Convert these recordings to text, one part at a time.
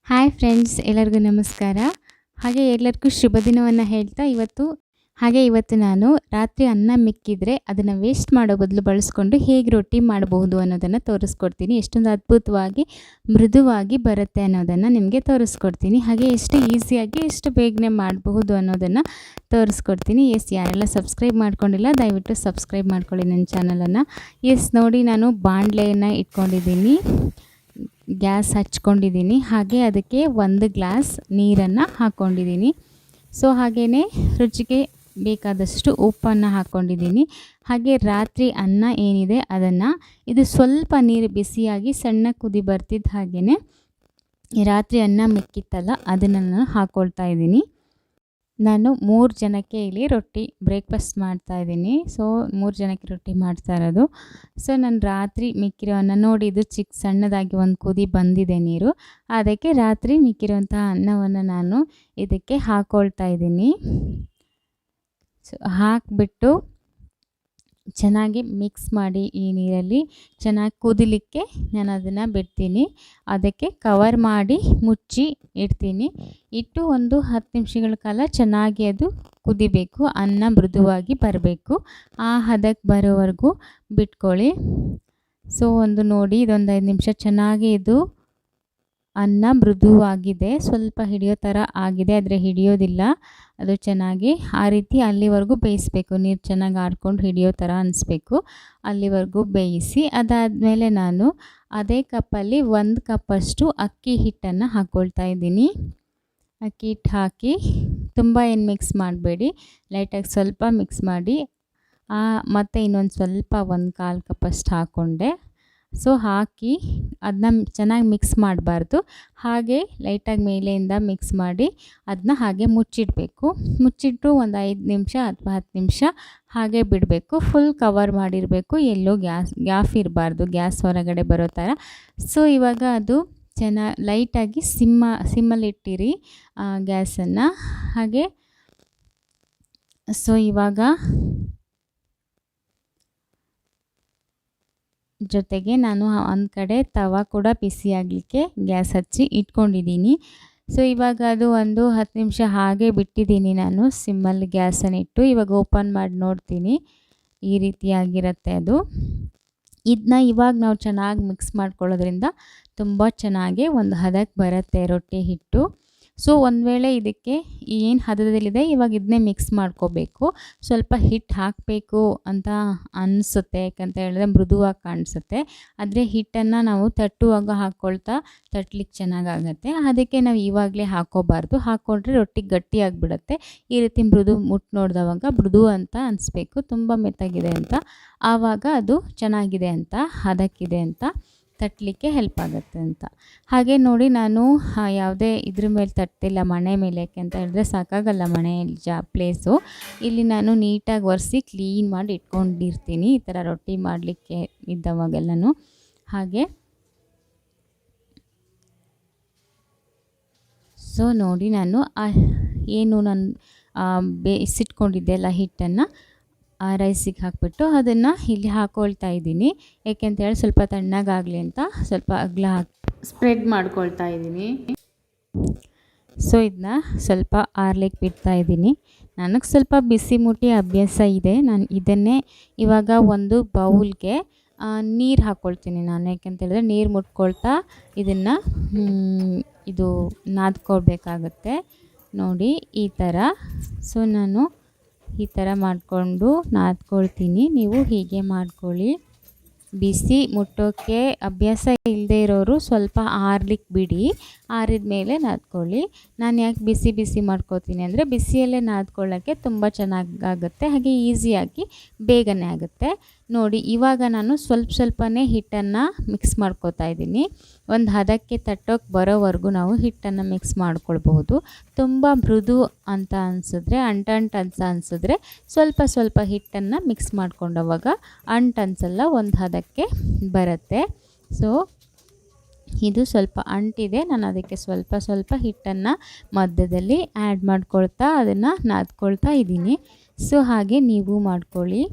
Hi friends, ಎಲ್ಲರಿಗೂ ನಮಸ್ಕಾರ. ಎಲ್ಲರಿಗೂ ಶುಭ ದಿನವನ್ನು ಹೇಳ್ತಾ ಇವತ್ತು ನಾನು ರಾತ್ರಿ ಅನ್ನ ಮಿಕ್ಕಿದ್ರೆ ಅದನ್ನು ವೇಸ್ಟ್ ಮಾಡೋ ಬದಲು ಬಳಸ್ಕೊಂಡು ಹೇಗೆ ರೊಟ್ಟಿ ಮಾಡಬಹುದು ಅನ್ನೋದನ್ನು ತೋರಿಸ್ಕೊಡ್ತೀನಿ. ಎಷ್ಟೊಂದು ಅದ್ಭುತವಾಗಿ ಮೃದುವಾಗಿ ಬರುತ್ತೆ ಅನ್ನೋದನ್ನು ನಿಮಗೆ ತೋರಿಸ್ಕೊಡ್ತೀನಿ. ಎಷ್ಟು ಈಸಿಯಾಗಿ ಎಷ್ಟು ಬೇಗನೆ ಮಾಡಬಹುದು ಅನ್ನೋದನ್ನು ತೋರಿಸ್ಕೊಡ್ತೀನಿ. ಯಾರೆಲ್ಲ ಸಬ್ಸ್ಕ್ರೈಬ್ ಮಾಡ್ಕೊಂಡಿಲ್ಲ ದಯವಿಟ್ಟು ಸಬ್ಸ್ಕ್ರೈಬ್ ಮಾಡ್ಕೊಳ್ಳಿ ನನ್ನ ಚಾನಲನ್ನು. ನೋಡಿ, ನಾನು ಬಾಣಲೆಯನ್ನು ಇಟ್ಕೊಂಡಿದ್ದೀನಿ, ಗ್ಯಾಸ್ ಹಚ್ಕೊಂಡಿದ್ದೀನಿ. ಅದಕ್ಕೆ 1 ಗ್ಲಾಸ್ ನೀರನ್ನು ಹಾಕ್ಕೊಂಡಿದ್ದೀನಿ. ಹಾಗೆಯೇ ರುಚಿಗೆ ಬೇಕಾದಷ್ಟು ಉಪ್ಪನ್ನು ಹಾಕ್ಕೊಂಡಿದ್ದೀನಿ. ರಾತ್ರಿ ಅನ್ನ ಏನಿದೆ ಅದನ್ನು ಇದು ಸ್ವಲ್ಪ ನೀರು ಬಿಸಿಯಾಗಿ ಸಣ್ಣ ಕುದಿ ಬರ್ತಿದ್ದ ಹಾಗೆಯೇ ರಾತ್ರಿ ಅನ್ನ ಮಿಕ್ಕಿತ್ತಲ್ಲ ಅದನ್ನು ನಾನು ಹಾಕ್ಕೊಳ್ತಾ ಇದ್ದೀನಿ. ನಾನು 3 ಜನಕ್ಕೆ ಇಲ್ಲಿ ರೊಟ್ಟಿ ಬ್ರೇಕ್ಫಾಸ್ಟ್ ಮಾಡ್ತಾಯಿದ್ದೀನಿ. 3 ಜನಕ್ಕೆ ರೊಟ್ಟಿ ಮಾಡ್ತಾ ಇರೋದು. ನಾನು ರಾತ್ರಿ ಮಿಕ್ಕಿರೋವನ್ನು ನೋಡಿ, ಇದು ಸಣ್ಣದಾಗಿ ಒಂದು ಕುದಿ ಬಂದಿದೆ ನೀರು. ಅದಕ್ಕೆ ರಾತ್ರಿ ಮಿಕ್ಕಿರುವಂತಹ ಅನ್ನವನ್ನು ನಾನು ಇದಕ್ಕೆ ಹಾಕ್ಕೊಳ್ತಾ ಇದ್ದೀನಿ. ಹಾಕಿಬಿಟ್ಟು ಚೆನ್ನಾಗಿ ಮಿಕ್ಸ್ ಮಾಡಿ ಈ ನೀರಲ್ಲಿ ಚೆನ್ನಾಗಿ ಕುದಿಲಿಕ್ಕೆ ನಾನು ಅದನ್ನು ಬಿಡ್ತೀನಿ. ಅದಕ್ಕೆ ಕವರ್ ಮಾಡಿ ಮುಚ್ಚಿ ಇಡ್ತೀನಿ. ಇಟ್ಟು ಒಂದು 10 ನಿಮಿಷಗಳ ಕಾಲ ಚೆನ್ನಾಗಿ ಅದು ಕುದಿಬೇಕು. ಅನ್ನ ಮೃದುವಾಗಿ ಬರಬೇಕು. ಆ ಹದಕ್ಕೆ ಬರೋವರೆಗೂ ಬಿಟ್ಕೊಳ್ಳಿ. ನೋಡಿ, ಇದೊಂದು 5 ನಿಮಿಷ ಚೆನ್ನಾಗಿ ಇದು ಅನ್ನ ಮೃದುವಾಗಿದೆ. ಸ್ವಲ್ಪ ಹಿಡಿಯೋ ಥರ ಆಗಿದೆ, ಆದರೆ ಹಿಡಿಯೋದಿಲ್ಲ ಅದು ಚೆನ್ನಾಗಿ. ಆ ರೀತಿ ಅಲ್ಲಿವರೆಗೂ ಬೇಯಿಸಬೇಕು. ನೀರು ಚೆನ್ನಾಗಿ ಆಡ್ಕೊಂಡು ಹಿಡಿಯೋ ಥರ ಅನಿಸ್ಬೇಕು. ಅಲ್ಲಿವರೆಗೂ ಬೇಯಿಸಿ ಅದಾದಮೇಲೆ ನಾನು ಅದೇ ಕಪ್ಪಲ್ಲಿ 1 ಕಪ್ಪಷ್ಟು ಅಕ್ಕಿ ಹಿಟ್ಟನ್ನು ಹಾಕ್ಕೊಳ್ತಾ ಇದ್ದೀನಿ. ಅಕ್ಕಿ ಹಿಟ್ಟು ಹಾಕಿ ತುಂಬ ಏನು ಮಿಕ್ಸ್ ಮಾಡಬೇಡಿ, ಲೈಟಾಗಿ ಸ್ವಲ್ಪ ಮಿಕ್ಸ್ ಮಾಡಿ. ಮತ್ತು ಇನ್ನೊಂದು ಸ್ವಲ್ಪ 1/4 ಕಪ್ಪಷ್ಟು ಹಾಕ್ಕೊಂಡೆ. ಹಾಕಿ ಅದನ್ನ ಚೆನ್ನಾಗಿ ಮಿಕ್ಸ್ ಮಾಡಬಾರ್ದು. ಲೈಟಾಗಿ ಮೇಲೆಯಿಂದ ಮಿಕ್ಸ್ ಮಾಡಿ ಅದನ್ನ ಮುಚ್ಚಿಡಬೇಕು. ಮುಚ್ಚಿಟ್ಟು ಒಂದು 5 ನಿಮಿಷ ಅಥವಾ 10 ನಿಮಿಷ ಹಾಗೆ ಬಿಡಬೇಕು. ಫುಲ್ ಕವರ್ ಮಾಡಿರಬೇಕು, ಎಲ್ಲೋ ಗ್ಯಾಪ್ ಇರಬಾರ್ದು, ಗ್ಯಾಸ್ ಹೊರಗಡೆ ಬರೋ ಥರ. ಇವಾಗ ಅದು ಲೈಟಾಗಿ ಸಿಮ್ಮಲ್ಲಿಟ್ಟಿರಿ ಗ್ಯಾಸನ್ನು. ಇವಾಗ ಜೊತೆಗೆ ನಾನು ಒಂದು ಕಡೆ ತವ ಕೂಡ ಬಿಸಿ ಆಗಲಿಕ್ಕೆ ಗ್ಯಾಸ್ ಹಚ್ಚಿ ಇಟ್ಕೊಂಡಿದ್ದೀನಿ. ಇವಾಗ ಅದು ಒಂದು 10 ನಿಮಿಷ ಹಾಗೆ ಬಿಟ್ಟಿದ್ದೀನಿ ನಾನು ಸಿಮ್ಮಲ್ಲಿ ಗ್ಯಾಸನ್ನು ಇಟ್ಟು. ಇವಾಗ ಓಪನ್ ಮಾಡಿ ನೋಡ್ತೀನಿ, ಈ ರೀತಿಯಾಗಿರುತ್ತೆ ಅದು. ಇದನ್ನ ಇವಾಗ ನಾವು ಚೆನ್ನಾಗಿ ಮಿಕ್ಸ್ ಮಾಡ್ಕೊಳ್ಳೋದ್ರಿಂದ ತುಂಬ ಚೆನ್ನಾಗಿ ಒಂದು ಹದಕ್ಕೆ ಬರುತ್ತೆ ರೊಟ್ಟಿ ಹಿಟ್ಟು. ಒಂದು ವೇಳೆ ಇದಕ್ಕೆ ಏನು ಹದದಲ್ಲಿದೆ ಇವಾಗ ಇದನ್ನೇ ಮಿಕ್ಸ್ ಮಾಡ್ಕೋಬೇಕು. ಸ್ವಲ್ಪ ಹಿಟ್ಟು ಹಾಕಬೇಕು ಅಂತ ಅನಿಸುತ್ತೆ, ಯಾಕಂತ ಹೇಳಿದ್ರೆ ಮೃದುವಾಗಿ ಕಾಣಿಸುತ್ತೆ. ಆದರೆ ಹಿಟ್ಟನ್ನು ನಾವು ತಟ್ಟುವಾಗ ತಟ್ಟಲಿಕ್ಕೆ ಚೆನ್ನಾಗಾಗತ್ತೆ. ಅದಕ್ಕೆ ನಾವು ಇವಾಗಲೇ ಹಾಕ್ಕೋಬಾರ್ದು. ಹಾಕ್ಕೊಂಡ್ರೆ ರೊಟ್ಟಿ ಗಟ್ಟಿಯಾಗಿಬಿಡುತ್ತೆ. ಈ ರೀತಿ ಮುಟ್ಟು ನೋಡಿದವಾಗ ಮೃದು ಅಂತ ಅನಿಸ್ಬೇಕು, ತುಂಬ ಮೆತ್ತಗಿದೆ ಅಂತ. ಆವಾಗ ಅದು ಚೆನ್ನಾಗಿದೆ ಅಂತ, ಹದಕ್ಕಿದೆ ಅಂತ, ತಟ್ಟಲಿಕ್ಕೆ ಹೆಲ್ಪ್ ಆಗುತ್ತೆ ಅಂತ. ನೋಡಿ, ನಾನು ಯಾವುದೇ ಇದ್ರ ಮೇಲೆ ತಟ್ಟಿಲ್ಲ, ಮಣೆ ಮೇಲೆ. ಯಾಕೆ ಅಂತ ಹೇಳಿದ್ರೆ ಸಾಕಾಗಲ್ಲ ಮಣೆ ಪ್ಲೇಸು. ಇಲ್ಲಿ ನಾನು ನೀಟಾಗಿ ಒರೆಸಿ ಕ್ಲೀನ್ ಮಾಡಿ ಇಟ್ಕೊಂಡಿರ್ತೀನಿ ಈ ಥರ ರೊಟ್ಟಿ ಮಾಡಲಿಕ್ಕೆ ಇದ್ದವಾಗೆಲ್ಲನೂ. ನೋಡಿ, ನಾನು ಬೇಯಿಸಿಟ್ಕೊಂಡಿದ್ದೆ ಅಲ್ಲ ಹಿಟ್ಟನ್ನು ರೈಸಿಗೆ ಹಾಕಿಬಿಟ್ಟು ಅದನ್ನು ಇಲ್ಲಿ ಹಾಕ್ಕೊಳ್ತಾ ಇದ್ದೀನಿ. ಏಕೆಂತೇಳಿ ಸ್ವಲ್ಪ ತಣ್ಣಗಾಗಲಿ ಅಂತ ಸ್ವಲ್ಪ ಅಗಲ ಸ್ಪ್ರೆಡ್ ಮಾಡ್ಕೊಳ್ತಾ ಇದ್ದೀನಿ. ಇದನ್ನ ಸ್ವಲ್ಪ ಆರ್ಲಿಕ್ಕೆ ಬಿಡ್ತಾ ಇದ್ದೀನಿ. ನನಗೆ ಸ್ವಲ್ಪ ಬಿಸಿ ಮುಟ್ಟಿ ಅಭ್ಯಾಸ ಇದೆ. ನಾನು ಇದನ್ನೇ ಇವಾಗ ಒಂದು ಬೌಲ್ಗೆ ನೀರು ಹಾಕ್ಕೊಳ್ತೀನಿ ನಾನು. ಯಾಕೆಂತೇಳಿದ್ರೆ ನೀರು ಮುಟ್ಕೊಳ್ತಾ ಇದನ್ನು ಇದು ನಾದ್ಕೊಳ್ಬೇಕಾಗತ್ತೆ. ನೋಡಿ, ಈ ಥರ. ನಾನು ಈ ಥರ ಮಾಡಿಕೊಂಡು ನಾದ್ಕೊಳ್ತೀನಿ. ನೀವು ಹೀಗೆ ಮಾಡ್ಕೊಳ್ಳಿ. ಬಿಸಿ ಮುಟ್ಟೋಕ್ಕೆ ಅಭ್ಯಾಸ ಇಲ್ಲದೆ ಇರೋರು ಸ್ವಲ್ಪ ಆರ್ಲಿಕ್ಕೆ ಬಿಡಿ, ಆರಿದ ಮೇಲೆ ನಾದ್ಕೊಳ್ಳಿ. ನಾನು ಯಾಕೆ ಬಿಸಿ ಮಾಡ್ಕೋತೀನಿ ಅಂದರೆ ಬಿಸಿಯಲ್ಲೇ ನಾದ್ಕೊಳ್ಳೋಕ್ಕೆ ತುಂಬ ಚೆನ್ನಾಗಾಗುತ್ತೆ, ಈಸಿಯಾಗಿ ಬೇಗನೆ ಆಗುತ್ತೆ. ನೋಡಿ, ಇವಾಗ ನಾನು ಸ್ವಲ್ಪನೇ ಹಿಟ್ಟನ್ನು ಮಿಕ್ಸ್ ಮಾಡ್ಕೋತಾ ಇದ್ದೀನಿ. ಒಂದು ಹದಕ್ಕೆ ತಟ್ಟೋಕ್ಕೆ ಬರೋವರೆಗೂ ನಾವು ಹಿಟ್ಟನ್ನು ಮಿಕ್ಸ್ ಮಾಡ್ಕೊಳ್ಬಹುದು. ತುಂಬ ಮೃದು ಅಂತ ಅನಿಸಿದ್ರೆ, ಅಂಟಂಟು ಅಂತ ಅನಿಸಿದ್ರೆ ಸ್ವಲ್ಪ ಹಿಟ್ಟನ್ನು ಮಿಕ್ಸ್ ಮಾಡ್ಕೊಂಡವಾಗ ಅಂಟನ್ಸಲ್ಲ, ಒಂದು ಹದಕ್ಕೆ ಬರುತ್ತೆ. ಇದು ಸ್ವಲ್ಪ ಅಂಟಿದೆ, ನಾನು ಅದಕ್ಕೆ ಸ್ವಲ್ಪ ಹಿಟ್ಟನ್ನು ಮಧ್ಯದಲ್ಲಿ ಆ್ಯಡ್ ಮಾಡ್ಕೊಳ್ತಾ ಅದನ್ನು ನಾದ್ಕೊಳ್ತಾ ಇದ್ದೀನಿ. ಹಾಗೆ ನೀವು ಮಾಡ್ಕೊಳ್ಳಿ.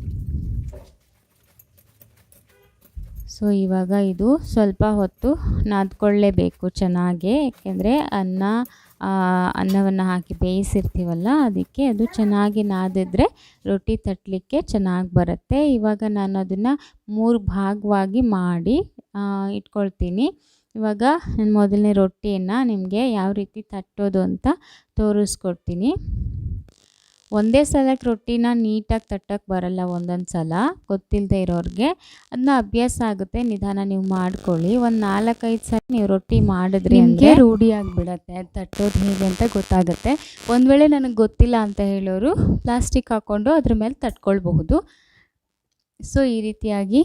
ಸೊ ಇವಾಗ ಇದು ಸ್ವಲ್ಪ ಹೊತ್ತು ನಾದ್ಕೊಳ್ಳೇಬೇಕು ಚೆನ್ನಾಗಿ, ಏಕೆಂದರೆ ಅನ್ನವನ್ನು ಹಾಕಿ ಬೇಯಿಸಿರ್ತೀವಲ್ಲ, ಅದಕ್ಕೆ ಅದು ಚೆನ್ನಾಗಿ ನಾದಿದ್ರೆ ರೊಟ್ಟಿ ತಟ್ಟಲಿಕ್ಕೆ ಚೆನ್ನಾಗಿ ಬರುತ್ತೆ. ಇವಾಗ ನಾನು ಅದನ್ನು 3 ಭಾಗವಾಗಿ ಮಾಡಿ ಇಟ್ಕೊಳ್ತೀನಿ. ಇವಾಗ ನಾನು ಮೊದಲನೇ ರೊಟ್ಟಿಯನ್ನು ನಿಮಗೆ ಯಾವ ರೀತಿ ತಟ್ಟೋದು ಅಂತ ತೋರಿಸ್ಕೊಡ್ತೀನಿ. ಒಂದೇ ಸಲಕ್ಕೆ ರೊಟ್ಟಿನ ನೀಟಾಗಿ ತಟ್ಟಕ್ಕೆ ಬರಲ್ಲ, ಒಂದೊಂದು ಸಲ ಗೊತ್ತಿಲ್ಲದೆ ಇರೋರಿಗೆ. ಅದನ್ನ ಅಭ್ಯಾಸ ಆಗುತ್ತೆ, ನಿಧಾನ ನೀವು ಮಾಡ್ಕೊಳ್ಳಿ. ಒಂದು 4-5 ಸಲ ನೀವು ರೊಟ್ಟಿ ಮಾಡಿದ್ರಿ ನಿಮಗೆ ರೂಢಿ ಆಗಿಬಿಡತ್ತೆ, ತಟ್ಟೋದು ಹೇಗೆ ಅಂತ ಗೊತ್ತಾಗುತ್ತೆ. ಒಂದು ವೇಳೆ ನನಗೆ ಗೊತ್ತಿಲ್ಲ ಅಂತ ಹೇಳೋರು ಪ್ಲಾಸ್ಟಿಕ್ ಹಾಕ್ಕೊಂಡು ಅದ್ರ ಮೇಲೆ ತಟ್ಕೊಳ್ಬಹುದು. ಸೊ ಈ ರೀತಿಯಾಗಿ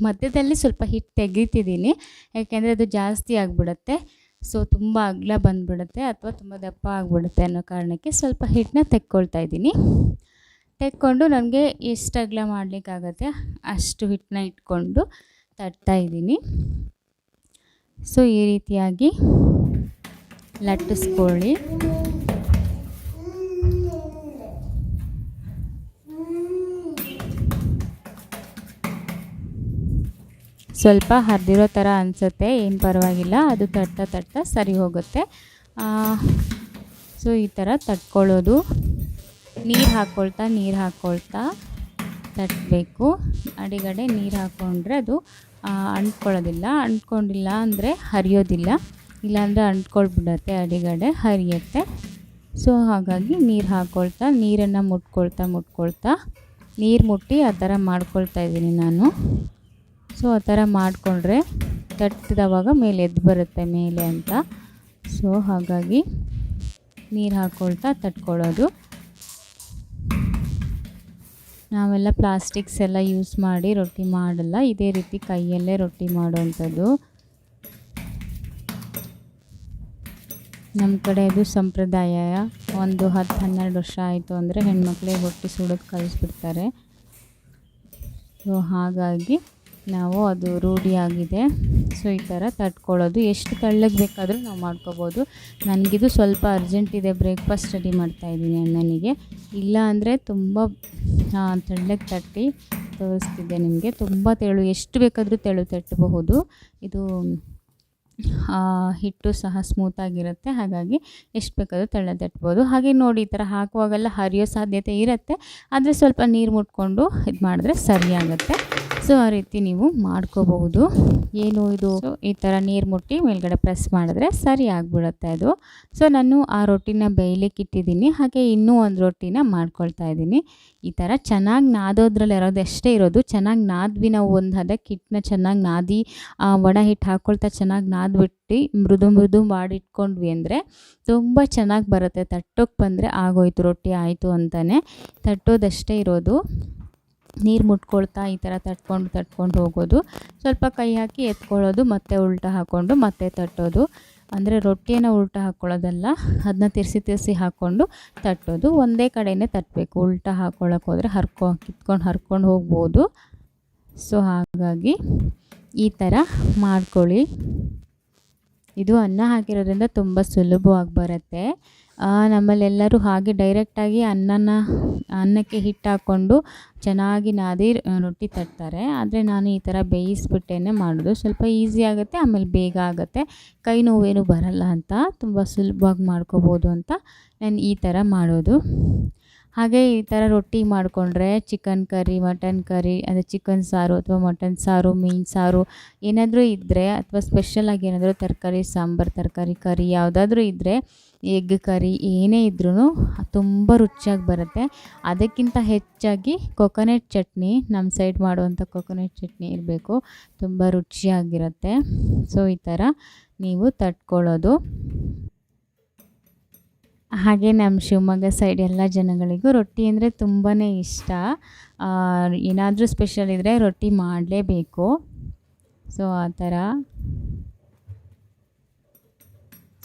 ಮಧ್ಯದಲ್ಲಿ ಸ್ವಲ್ಪ ಹಿಟ್ಟು ತೆಗಿತಿದ್ದೀನಿ, ಯಾಕೆಂದರೆ ಅದು ಜಾಸ್ತಿ ಆಗಿಬಿಡುತ್ತೆ. ಸೊ ತುಂಬ ಅಗಲ ಬಂದುಬಿಡುತ್ತೆ ಅಥವಾ ತುಂಬ ದಪ್ಪ ಆಗಿಬಿಡುತ್ತೆ ಅನ್ನೋ ಕಾರಣಕ್ಕೆ ಸ್ವಲ್ಪ ಹಿಟ್ಟನ್ನ ತೆಕ್ಕೊಳ್ತಾ ಇದ್ದೀನಿ. ತೆಕ್ಕೊಂಡು ನನಗೆ ಎಷ್ಟು ಅಗಲ ಮಾಡಲಿಕ್ಕಾಗತ್ತೆ ಅಷ್ಟು ಹಿಟ್ಟನ್ನ ಇಟ್ಕೊಂಡು ತಟ್ತಾ ಇದ್ದೀನಿ. ಸೊ ಈ ರೀತಿಯಾಗಿ ಲಟ್ಟಿಸ್ಕೊಳ್ಳಿ. ಸ್ವಲ್ಪ ಹರಿದಿರೋ ಥರ ಅನಿಸುತ್ತೆ, ಏನು ಪರವಾಗಿಲ್ಲ, ಅದು ತಟ್ತಾ ಸರಿ ಹೋಗುತ್ತೆ. ಸೊ ಈ ಥರ ತಟ್ಕೊಳ್ಳೋದು, ನೀರು ಹಾಕ್ಕೊಳ್ತಾ ತಟ್ಟಬೇಕು. ಅಡಿಗಡೆ ನೀರು ಹಾಕ್ಕೊಂಡ್ರೆ ಅದು ಅಂಟ್ಕೊಂಡಿಲ್ಲ ಅಂದರೆ ಹರಿಯೋದಿಲ್ಲ, ಇಲ್ಲಾಂದರೆ ಅಂಟ್ಕೊಳ್ಬಿಡತ್ತೆ, ಅಡಿಗಡೆ ಹರಿಯುತ್ತೆ. ಸೊ ಹಾಗಾಗಿ ನೀರು ಹಾಕ್ಕೊಳ್ತಾ, ನೀರನ್ನು ಮುಟ್ಕೊಳ್ತಾ ನೀರು ಮುಟ್ಟಿ ಆ ಥರ ಮಾಡ್ಕೊಳ್ತಾ ಇದ್ದೀನಿ ನಾನು. ಸೊ ಆ ಥರ ಮಾಡಿಕೊಂಡ್ರೆ ತಟ್ಟಿದವಾಗ ಮೇಲೆ ಎದ್ದು ಬರುತ್ತೆ ಮೇಲೆ ಅಂತ. ಸೊ ಹಾಗಾಗಿ ನೀರು ಹಾಕ್ಕೊಳ್ತಾ ತಟ್ಕೊಳ್ಳೋದು. ನಾವೆಲ್ಲ ಪ್ಲಾಸ್ಟಿಕ್ಸ್ ಎಲ್ಲ ಯೂಸ್ ಮಾಡಿ ರೊಟ್ಟಿ ಮಾಡಲ್ಲ, ಇದೇ ರೀತಿ ಕೈಯಲ್ಲೇ ರೊಟ್ಟಿ ಮಾಡೋವಂಥದ್ದು. ನಮ್ಮ ಕಡೆ ಇದು ಸಂಪ್ರದಾಯ. ಒಂದು 10-12 ವರ್ಷ ಆಯಿತು ಅಂದರೆ ಹೆಣ್ಮಕ್ಳಿಗೆ ರೊಟ್ಟಿ ಸುಡೋದು ಕಲಿಸ್ಬಿಡ್ತಾರೆ. ಸೊ ಹಾಗಾಗಿ ನಾವು ಅದು ರೂಢಿಯಾಗಿದೆ. ಸೊ ಈ ಥರ ತಟ್ಕೊಳ್ಳೋದು. ಎಷ್ಟು ತೆಳ್ಳಗೆ ಬೇಕಾದರೂ ನಾವು ಮಾಡ್ಕೋಬೋದು. ನನಗಿದು ಸ್ವಲ್ಪ ಅರ್ಜೆಂಟ್ ಇದೆ, ಬ್ರೇಕ್ಫಾಸ್ಟ್ ರೆಡಿ ಮಾಡ್ತಾಯಿದ್ದೀನಿ ಅಣ್ಣನಿಗೆ. ಇಲ್ಲ ಅಂದರೆ ತುಂಬ ತೆಳ್ಳಗೆ ತಟ್ಟಿ ತೋರಿಸ್ತಿದ್ದೆ ನಿಮಗೆ. ತುಂಬ ತೆಳು, ಎಷ್ಟು ಬೇಕಾದರೂ ತೆಳು ತಟ್ಟಬಹುದು. ಇದು ಹಿಟ್ಟು ಸಹ ಸ್ಮೂತಾಗಿರುತ್ತೆ, ಹಾಗಾಗಿ ಎಷ್ಟು ಬೇಕಾದರೂ ತೆಳ್ಳಗೆ ತಟ್ಬೋದು. ಹಾಗೆ ನೋಡಿ, ಈ ಥರ ಹಾಕುವಾಗೆಲ್ಲ ಹರಿಯೋ ಸಾಧ್ಯತೆ ಇರುತ್ತೆ, ಆದರೆ ಸ್ವಲ್ಪ ನೀರು ಮುಟ್ಕೊಂಡು ಇದು ಮಾಡಿದ್ರೆ ಸರಿಯಾಗುತ್ತೆ. ಸೊ ಆ ರೀತಿ ನೀವು ಮಾಡ್ಕೋಬಹುದು. ಏನು ಇದು, ಈ ಥರ ನೀರು ಮುಟ್ಟಿ ಮೇಲ್ಗಡೆ ಪ್ರೆಸ್ ಮಾಡಿದ್ರೆ ಸರಿ ಆಗಿಬಿಡುತ್ತೆ ಅದು. ಸೊ ನಾನು ಆ ರೊಟ್ಟಿನ ಬೇಯಲಿಕ್ಕೆ ಇಟ್ಟಿದ್ದೀನಿ. ಹಾಗೆ ಇನ್ನೂ ಒಂದು ರೊಟ್ಟಿನ ಮಾಡ್ಕೊಳ್ತಾ ಇದ್ದೀನಿ. ಈ ಥರ ಚೆನ್ನಾಗಿ ನಾದೋದ್ರಲ್ಲಿ ಅಷ್ಟೇ ಇರೋದು. ಚೆನ್ನಾಗಿ ನಾದ್ವಿ ನಾವು, ಒಂದು ಹದಕ್ಕೆ ಹಿಟ್ಟನ್ನ ಚೆನ್ನಾಗಿ ನಾದಿ ಒಣ ಹಿಟ್ಟು ಹಾಕ್ಕೊಳ್ತಾ ಚೆನ್ನಾಗಿ ನಾದ್ಬಿಟ್ಟು ಮೃದು ಮಾಡಿಟ್ಕೊಂಡ್ವಿ ಅಂದರೆ ತುಂಬ ಚೆನ್ನಾಗಿ ಬರುತ್ತೆ. ತಟ್ಟೋಕ್ಕೆ ಬಂದರೆ ಆಗೋಯ್ತು, ರೊಟ್ಟಿ ಆಯಿತು ಅಂತಲೇ. ತಟ್ಟೋದಷ್ಟೇ ಇರೋದು. ನೀರು ಮುಟ್ಕೊಳ್ತಾ ಈ ಥರ ತಟ್ಕೊಂಡು ಹೋಗೋದು. ಸ್ವಲ್ಪ ಕೈ ಹಾಕಿ ಎತ್ಕೊಳ್ಳೋದು, ಮತ್ತೆ ಉಲ್ಟಾ ಹಾಕ್ಕೊಂಡು ಮತ್ತೆ ತಟ್ಟೋದು. ಅಂದರೆ ರೊಟ್ಟಿಯನ್ನು ಉಲ್ಟಾ ಹಾಕ್ಕೊಳ್ಳೋದಲ್ಲ, ಅದನ್ನ ತಿರ್ಸಿ ಹಾಕ್ಕೊಂಡು ತಟ್ಟೋದು. ಒಂದೇ ಕಡೆಯೇ ತಟ್ಟಬೇಕು, ಉಲ್ಟಾ ಹಾಕ್ಕೊಳ್ಳೋಕೆ ಹೋದರೆ ಹರ್ಕೊಂಡು ಹೋಗ್ಬೋದು. ಸೊ ಹಾಗಾಗಿ ಈ ಥರ ಮಾಡ್ಕೊಳ್ಳಿ. ಇದು ಅನ್ನ ಹಾಕಿರೋದ್ರಿಂದ ತುಂಬ ಸುಲಭವಾಗಿ ಬರುತ್ತೆ. ನಮ್ಮಲ್ಲೆಲ್ಲರೂ ಹಾಗೆ ಡೈರೆಕ್ಟಾಗಿ ಅನ್ನಕ್ಕೆ ಹಿಟ್ಟು ಹಾಕ್ಕೊಂಡು ಚೆನ್ನಾಗಿ ನಾದಿ ರೊಟ್ಟಿ ತಟ್ತಾರೆ. ಆದರೆ ನಾನು ಈ ಥರ ಬೇಯಿಸ್ಬಿಟ್ಟೇ ಮಾಡೋದು. ಸ್ವಲ್ಪ ಈಸಿ ಆಗುತ್ತೆ, ಆಮೇಲೆ ಬೇಗ ಆಗುತ್ತೆ, ಕೈ ನೋವೇನು ಬರಲ್ಲ ಅಂತ, ತುಂಬ ಸುಲಭವಾಗಿ ಮಾಡ್ಕೋಬೋದು ಅಂತ ನಾನು ಈ ಥರ ಮಾಡೋದು. ಹಾಗೆ ಈ ಥರ ರೊಟ್ಟಿ ಮಾಡಿಕೊಂಡ್ರೆ ಚಿಕನ್ ಕರಿ, ಮಟನ್ ಕರಿ, ಅದೇ ಚಿಕನ್ ಸಾರು ಅಥವಾ ಮಟನ್ ಸಾರು, ಮೀನು ಸಾರು ಏನಾದರೂ ಇದ್ದರೆ, ಅಥವಾ ಸ್ಪೆಷಲಾಗಿ ಏನಾದರೂ ತರಕಾರಿ ಸಾಂಬಾರು, ತರಕಾರಿ ಕರಿ ಯಾವುದಾದ್ರೂ ಇದ್ದರೆ, ಎಗ್ ಕರಿ ಏನೇ ಇದ್ರೂ ತುಂಬ ರುಚಿಯಾಗಿ ಬರುತ್ತೆ. ಅದಕ್ಕಿಂತ ಹೆಚ್ಚಾಗಿ ಕೊಕೊನಟ್ ಚಟ್ನಿ, ನಮ್ಮ ಸೈಡ್ ಮಾಡುವಂಥ ಕೊಕೊನಟ್ ಚಟ್ನಿ ಇರಬೇಕು, ತುಂಬ ರುಚಿಯಾಗಿರುತ್ತೆ. ಸೊ ಈ ಥರ ನೀವು ತಟ್ಕೊಳ್ಳೋದು. ಹಾಗೆ ನಮ್ಮ ಶಿವಮೊಗ್ಗ ಸೈಡ್ ಎಲ್ಲ ಜನಗಳಿಗೂ ರೊಟ್ಟಿ ಅಂದರೆ ತುಂಬಾ ಇಷ್ಟ. ಏನಾದರೂ ಸ್ಪೆಷಲ್ ಇದ್ದರೆ ರೊಟ್ಟಿ ಮಾಡಲೇಬೇಕು. ಸೊ ಆ ಥರ.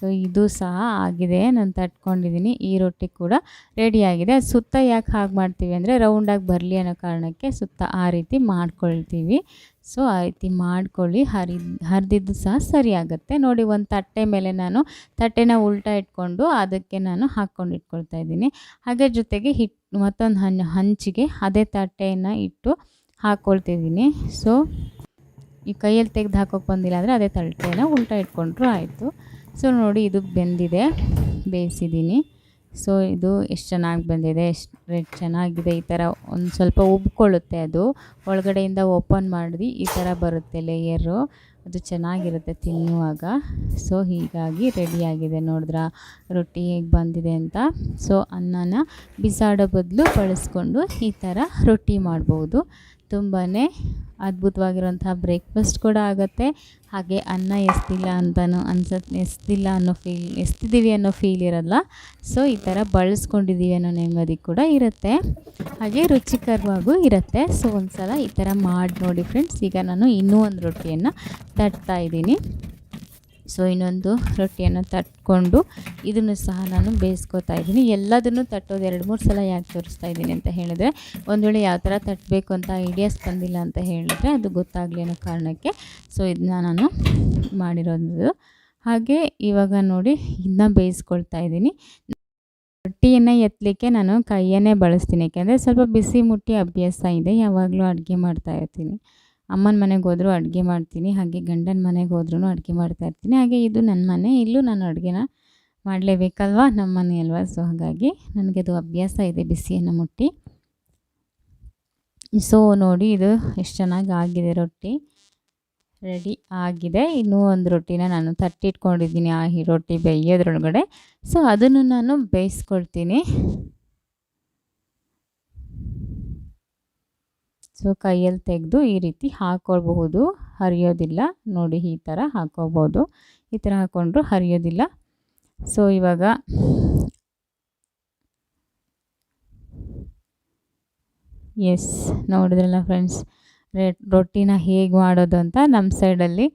ಸೊ ಇದು ಸಹ ಆಗಿದೆ, ನಾನು ತಟ್ಕೊಂಡಿದ್ದೀನಿ. ಈ ರೊಟ್ಟಿ ಕೂಡ ರೆಡಿಯಾಗಿದೆ. ಅದು ಸುತ್ತ ಯಾಕೆ ಹಾಗೆ ಮಾಡ್ತೀವಿ ಅಂದರೆ ರೌಂಡಾಗಿ ಬರಲಿ ಅನ್ನೋ ಕಾರಣಕ್ಕೆ ಸುತ್ತ ಆ ರೀತಿ ಮಾಡ್ಕೊಳ್ತೀವಿ. ಸೊ ಆ ರೀತಿ ಮಾಡ್ಕೊಳ್ಳಿ, ಹರಿದಿದ್ದು ಸಹ ಸರಿಯಾಗುತ್ತೆ. ನೋಡಿ, ಒಂದು ತಟ್ಟೆ ಮೇಲೆ ನಾನು ತಟ್ಟೆನ ಉಲ್ಟಾ ಇಟ್ಕೊಂಡು ಅದಕ್ಕೆ ನಾನು ಹಾಕ್ಕೊಂಡು ಇಟ್ಕೊಳ್ತಾ ಇದ್ದೀನಿ. ಹಾಗೆ ಜೊತೆಗೆ ಮತ್ತೊಂದು ಹಂಚಿಗೆ ಅದೇ ತಟ್ಟೆಯನ್ನು ಇಟ್ಟು ಹಾಕ್ಕೊಳ್ತಿದ್ದೀನಿ. ಸೊ ಈ ಕೈಯಲ್ಲಿ ತೆಗೆದು ಹಾಕೋಕೆ ಬಂದಿಲ್ಲ ಅಂದರೆ ಅದೇ ತಟ್ಟೆನ ಉಲ್ಟಾ ಇಟ್ಕೊಂಡ್ರೂ ಆಯಿತು. ಸೊ ನೋಡಿ ಇದು ಬೆಂದಿದೆ, ಬೇಯಿಸಿದ್ದೀನಿ. ಸೊ ಇದು ಎಷ್ಟು ಚೆನ್ನಾಗಿ ಬಂದಿದೆ, ಎಷ್ಟು ಚೆನ್ನಾಗಿದೆ. ಈ ಥರ ಒಂದು ಸ್ವಲ್ಪ ಉಬ್ಕೊಳ್ಳುತ್ತೆ, ಅದು ಒಳಗಡೆಯಿಂದ ಓಪನ್ ಮಾಡಿ ಈ ಥರ ಬರುತ್ತೆ ಲೇಯರು, ಅದು ಚೆನ್ನಾಗಿರುತ್ತೆ ತಿನ್ನುವಾಗ. ಸೊ ಹೀಗಾಗಿ ರೆಡಿಯಾಗಿದೆ. ನೋಡಿದ್ರಾ ರೊಟ್ಟಿ ಹೇಗೆ ಬಂದಿದೆ ಅಂತ. ಸೊ ಅನ್ನನ ಬಿಸಾಡೋ ಬದಲು ಬಳಸ್ಕೊಂಡು ಈ ಥರ ರೊಟ್ಟಿ ಮಾಡ್ಬೋದು. ತುಂಬಾ ಅದ್ಭುತವಾಗಿರುವಂತಹ ಬ್ರೇಕ್ಫಾಸ್ಟ್ ಕೂಡ ಆಗುತ್ತೆ. ಹಾಗೆ ಅನ್ನ ಎಸ್ತಿಲ್ಲ ಅಂತಲೂ ಎಸ್ತಿಲ್ಲ ಅನ್ನೋ ಎಸ್ತಿದ್ದೀವಿ ಅನ್ನೋ ಫೀಲ್ ಇರಲ್ಲ. ಸೊ ಈ ಥರ ಬಳಸ್ಕೊಂಡಿದ್ದೀವಿ ಅನ್ನೋ ನೆಮ್ಮದಿ ಕೂಡ ಇರುತ್ತೆ, ಹಾಗೆ ರುಚಿಕರವಾಗೂ ಇರುತ್ತೆ. ಸೊ ಒಂದು ಸಲ ಈ ಥರ ಮಾಡಿ ನೋಡಿ ಫ್ರೆಂಡ್ಸ್. ಈಗ ನಾನು ಇನ್ನೂ ಒಂದು ರೊಟ್ಟಿಯನ್ನು ತಟ್ತಾ ಇದ್ದೀನಿ. ಸೊ ಇನ್ನೊಂದು ರೊಟ್ಟಿಯನ್ನು ತಟ್ಕೊಂಡು ಇದನ್ನು ಸಹ ನಾನು ಬೇಯಿಸ್ಕೊತಾ ಇದ್ದೀನಿ. ಎಲ್ಲದನ್ನು ತಟ್ಟೋದು 2-3 ಸಲ ಯಾಕೆ ತೋರಿಸ್ತಾ ಇದ್ದೀನಿ ಅಂತ ಹೇಳಿದ್ರೆ, ಒಂದು ವೇಳೆ ಯಾವ ಥರ ತಟ್ಟಬೇಕು ಅಂತ ಐಡಿಯಾಸ್ ಬಂದಿಲ್ಲ ಅಂತ ಹೇಳಿದ್ರೆ ಅದು ಗೊತ್ತಾಗಲಿ ಅನ್ನೋ ಕಾರಣಕ್ಕೆ. ಸೊ ಇದನ್ನ ನಾನು ಮಾಡಿರೋದು. ಹಾಗೆ ಇವಾಗ ನೋಡಿ ಇದನ್ನ ಬೇಯಿಸ್ಕೊಳ್ತಾ ಇದ್ದೀನಿ. ರೊಟ್ಟಿಯನ್ನು ಎತ್ತಲಿಕ್ಕೆ ನಾನು ಕೈಯನ್ನೇ ಬಳಸ್ತೀನಿ, ಯಾಕೆಂದರೆ ಸ್ವಲ್ಪ ಬಿಸಿ ಮುಟ್ಟಿ ಅಭ್ಯಾಸ ಇದೆ. ಯಾವಾಗಲೂ ಅಡುಗೆ ಮಾಡ್ತಾ ಇರ್ತೀನಿ. ಅಮ್ಮನ ಮನೆಗೆ ಹೋದರೂ ಅಡುಗೆ ಮಾಡ್ತೀನಿ, ಹಾಗೆ ಗಂಡನ ಮನೆಗೆ ಹೋದ್ರೂ ಅಡುಗೆ ಮಾಡ್ತಾಯಿರ್ತೀನಿ. ಹಾಗೆ ಇದು ನನ್ನ ಮನೆ, ಇಲ್ಲೂ ನಾನು ಅಡುಗೆನ ಮಾಡಲೇಬೇಕಲ್ವ, ನಮ್ಮ ಮನೆ ಅಲ್ವಾ. ಸೊ ಹಾಗಾಗಿ ನನಗೆ ಅದು ಅಭ್ಯಾಸ ಇದೆ ಬಿಸಿಯನ್ನು ಮುಟ್ಟಿ. ಸೊ ನೋಡಿ ಇದು ಎಷ್ಟು ಚೆನ್ನಾಗಿ ಆಗಿದೆ, ರೊಟ್ಟಿ ರೆಡಿ ಆಗಿದೆ. ಇನ್ನೂ ಒಂದು ರೊಟ್ಟಿನ ನಾನು ತಟ್ಟಿಟ್ಕೊಂಡಿದ್ದೀನಿ ಆ ರೊಟ್ಟಿ ಬೇಯೋದ್ರೊಳಗಡೆ. ಸೊ ಅದನ್ನು ನಾನು ಬೇಯಿಸ್ಕೊಳ್ತೀನಿ. ಸೊ ಕೈಯಲ್ಲಿ ತೆಗೆದು ಈ ರೀತಿ ಹಾಕ್ಕೊಳ್ಬಹುದು, ಹರಿಯೋದಿಲ್ಲ. ನೋಡಿ ಈ ಥರ ಹಾಕ್ಕೋಬೋದು, ಈ ಥರ ಹಾಕ್ಕೊಂಡ್ರು ಹರಿಯೋದಿಲ್ಲ. ಸೊ ಇವಾಗ ಎಸ್, ನೋಡಿದ್ರಲ್ಲ ಫ್ರೆಂಡ್ಸ್ ರೊಟ್ಟಿನ ಹೇಗೆ ಮಾಡೋದು ಅಂತ. ನಮ್ಮ ಸೈಡಲ್ಲಿ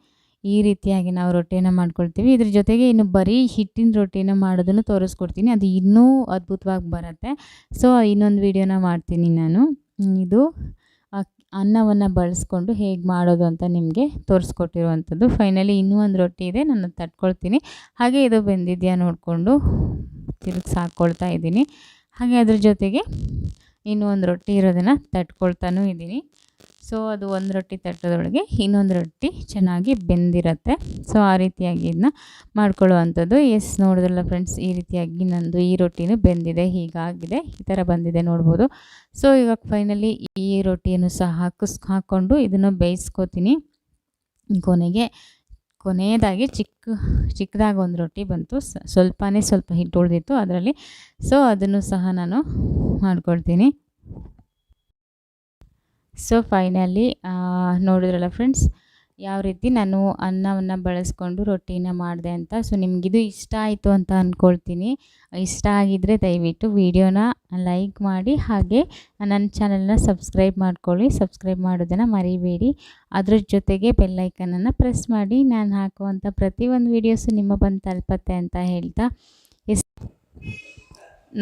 ಈ ರೀತಿಯಾಗಿ ನಾವು ರೊಟ್ಟಿನ ಮಾಡ್ಕೊಳ್ತೀವಿ. ಇದ್ರ ಜೊತೆಗೆ ಇನ್ನು ಬರೀ ಹಿಟ್ಟಿನ ರೊಟ್ಟಿನ ಮಾಡೋದನ್ನು ತೋರಿಸ್ಕೊಡ್ತೀನಿ, ಅದು ಇನ್ನೂ ಅದ್ಭುತವಾಗಿ ಬರುತ್ತೆ. ಸೊ ಇನ್ನೊಂದು ವಿಡಿಯೋನ ಮಾಡ್ತೀನಿ ನಾನು, ಇದು ಅನ್ನವನ್ನು ಬಳಸ್ಕೊಂಡು ಹೇಗೆ ಮಾಡೋದು ಅಂತ ನಿಮಗೆ ತೋರಿಸ್ಕೊಟ್ಟಿರುವಂಥದ್ದು. ಫೈನಲಿ ಇನ್ನೂ ಒಂದು ರೊಟ್ಟಿ ಇದೆ, ನಾನು ತಟ್ಕೊಳ್ತೀನಿ. ಹಾಗೆ ಇದು ಬೆಂದಿದೆಯಾ ನೋಡಿಕೊಂಡು ತಿರುಗಿಸಿ ಹಾಕ್ಕೊಳ್ತಾ ಇದ್ದೀನಿ. ಹಾಗೆ ಅದ್ರ ಜೊತೆಗೆ ಇನ್ನೂ ಒಂದು ರೊಟ್ಟಿ ಇರೋದನ್ನು ತಟ್ಕೊಳ್ತಾನೂ ಇದ್ದೀನಿ. ಸೊ ಅದು ಒಂದು ರೊಟ್ಟಿ ತಟ್ಟೋದ್ರೊಳಗೆ ಇನ್ನೊಂದು ರೊಟ್ಟಿ ಚೆನ್ನಾಗಿ ಬೆಂದಿರುತ್ತೆ. ಸೊ ಆ ರೀತಿಯಾಗಿ ಇದನ್ನ ಮಾಡ್ಕೊಳ್ಳುವಂಥದ್ದು. ಎಸ್, ನೋಡಿದ್ರಲ್ಲ ಫ್ರೆಂಡ್ಸ್, ಈ ರೀತಿಯಾಗಿ ನಂದು ಈ ರೊಟ್ಟಿನೂ ಬೆಂದಿದೆ, ಹೀಗಾಗಿದೆ, ಈ ಥರ ಬಂದಿದೆ ನೋಡ್ಬೋದು. ಸೊ ಇವಾಗ ಫೈನಲಿ ಈ ರೊಟ್ಟಿಯನ್ನು ಸಹ ಹಾಕ್ಕೊಂಡು ಇದನ್ನು ಬೇಯಿಸ್ಕೊತೀನಿ. ಕೊನೆಯದಾಗಿ ಚಿಕ್ಕದಾಗಿ ಒಂದು ರೊಟ್ಟಿ ಬಂತು, ಸ್ವಲ್ಪ ಹಿಟ್ಟು ಉಳಿದಿತ್ತು ಅದರಲ್ಲಿ. ಸೊ ಅದನ್ನು ಸಹ ನಾನು ಮಾಡ್ಕೊಳ್ತೀನಿ. ಸೊ ಫೈನಲಿ ನೋಡಿದ್ರಲ್ಲ ಫ್ರೆಂಡ್ಸ್, ಯಾವ ರೀತಿ ನಾನು ಅನ್ನವನ್ನು ಬಳಸ್ಕೊಂಡು ರೊಟ್ಟಿನ ಮಾಡಿದೆ ಅಂತ. ಸೊ ನಿಮಗಿದು ಇಷ್ಟ ಆಯಿತು ಅಂತ ಅಂದ್ಕೊಳ್ತೀನಿ. ಇಷ್ಟ ಆಗಿದ್ದರೆ ದಯವಿಟ್ಟು ವಿಡಿಯೋನ ಲೈಕ್ ಮಾಡಿ, ಹಾಗೆ ನನ್ನ ಚಾನಲ್ನ ಸಬ್ಸ್ಕ್ರೈಬ್ ಮಾಡ್ಕೊಳ್ಳಿ. ಸಬ್ಸ್ಕ್ರೈಬ್ ಮಾಡೋದನ್ನು ಮರಿಬೇಡಿ. ಅದ್ರ ಜೊತೆಗೆ ಬೆಲ್ಲೈಕನನ್ನು ಪ್ರೆಸ್ ಮಾಡಿ, ನಾನು ಹಾಕುವಂಥ ಪ್ರತಿಯೊಂದು ವೀಡಿಯೋಸು ನಿಮ್ಮ ಬಂದು ತಲುಪತ್ತೆ ಅಂತ ಹೇಳ್ತಾ,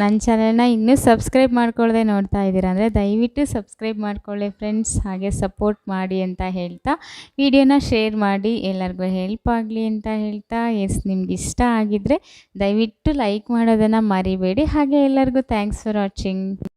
ನನ್ನ ಚಾನಲ್ನ ಇನ್ನೂ ಸಬ್ಸ್ಕ್ರೈಬ್ ಮಾಡ್ಕೊಳ್ಳದೆ ನೋಡ್ತಾ ಇದ್ದೀರಾ ಅಂದರೆ ದಯವಿಟ್ಟು ಸಬ್ಸ್ಕ್ರೈಬ್ ಮಾಡ್ಕೊಳ್ಳಿ ಫ್ರೆಂಡ್ಸ್. ಹಾಗೆ ಸಪೋರ್ಟ್ ಮಾಡಿ ಅಂತ ಹೇಳ್ತಾ, ವಿಡಿಯೋನ ಶೇರ್ ಮಾಡಿ, ಎಲ್ಲರಿಗೂ ಹೆಲ್ಪ್ ಆಗಲಿ ಅಂತ ಹೇಳ್ತಾ, ಎಸ್, ನಿಮ್ಗೆ ಇಷ್ಟ ಆಗಿದ್ದರೆ ದಯವಿಟ್ಟು ಲೈಕ್ ಮಾಡೋದನ್ನು ಮರಿಬೇಡಿ. ಹಾಗೆ ಎಲ್ಲರಿಗೂ ಥ್ಯಾಂಕ್ಸ್ ಫಾರ್ ವಾಚಿಂಗ್.